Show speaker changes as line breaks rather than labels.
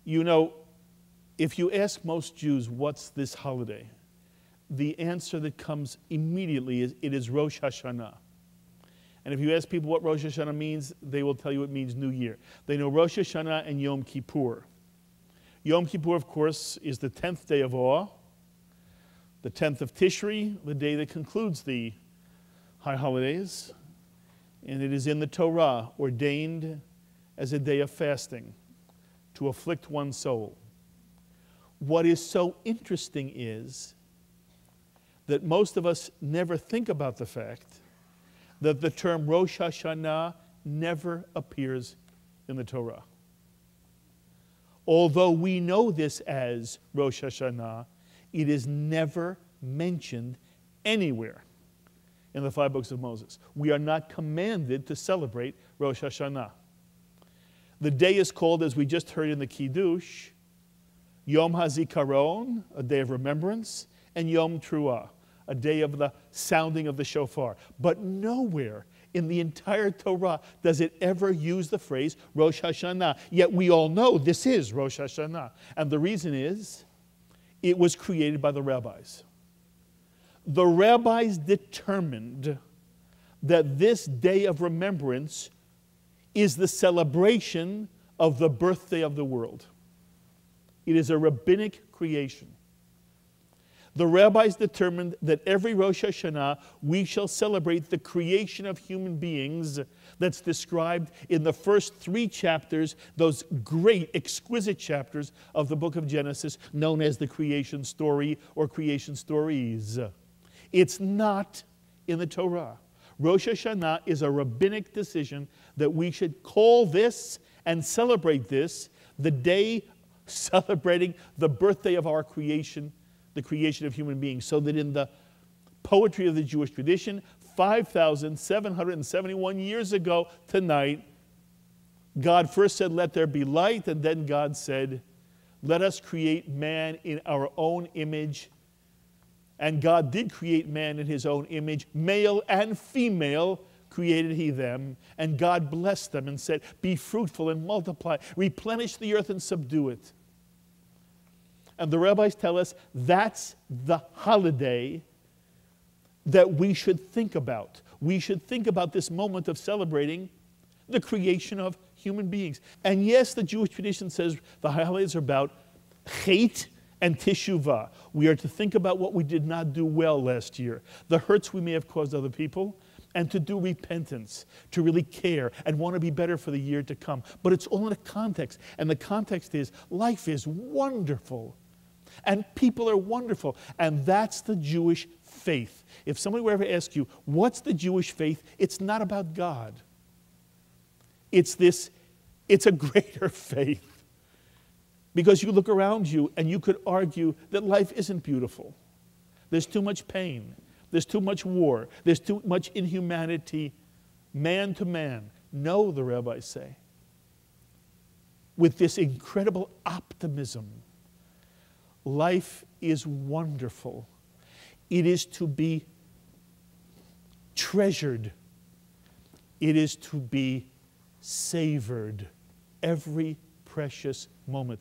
You know, if you ask most Jews, what's this holiday? The answer that comes immediately is, it is Rosh Hashanah. And if you ask people what Rosh Hashanah means, they will tell you it means New Year. They know Rosh Hashanah and Yom Kippur. Yom Kippur, of course, is the 10th day of awe, the 10th of Tishri, the day that concludes the high holidays. And it is in the Torah ordained as a day of fasting to afflict one's soul. What is so interesting is that most of us never think about the fact that the term Rosh Hashanah never appears in the Torah. Although we know this as Rosh Hashanah, it is never mentioned anywhere in the 5 books of Moses. We are not commanded to celebrate Rosh Hashanah. The day is called, as we just heard in the Kiddush, Yom HaZikaron, a day of remembrance, and Yom Truah, a day of the sounding of the shofar. But nowhere in the entire Torah does it ever use the phrase Rosh Hashanah. Yet we all know this is Rosh Hashanah. And the reason is, it was created by the rabbis. The rabbis determined that this day of remembrance is the celebration of the birthday of the world. It is a rabbinic creation. The rabbis determined that every Rosh Hashanah we shall celebrate the creation of human beings that's described in the first 3 chapters, those great, exquisite chapters of the book of Genesis, known as the creation story or creation stories. It's not in the Torah. Rosh Hashanah is a rabbinic decision that we should call this and celebrate this the day celebrating the birthday of our creation, the creation of human beings, so that in the poetry of the Jewish tradition, 5,771 years ago tonight, God first said, let there be light, and then God said, let us create man in our own image. And God did create man in his own image, male and female created he them, and God blessed them and said, be fruitful and multiply, replenish the earth and subdue it. And the rabbis tell us that's the holiday that we should think about. We should think about this moment of celebrating the creation of human beings. And yes, the Jewish tradition says the holidays are about chet and teshuvah. We are to think about what we did not do well last year, the hurts we may have caused other people, and to do repentance, to really care and want to be better for the year to come. But it's all in a context, and the context is life is wonderful, and people are wonderful, and that's the Jewish faith. If somebody were ever to ask you, what's the Jewish faith? It's not about God. It's a greater faith. Because you look around you and you could argue that life isn't beautiful. There's too much pain. There's too much war. There's too much inhumanity, man to man. No, the rabbis say, with this incredible optimism, life is wonderful. It is to be treasured. It is to be savored every precious moment.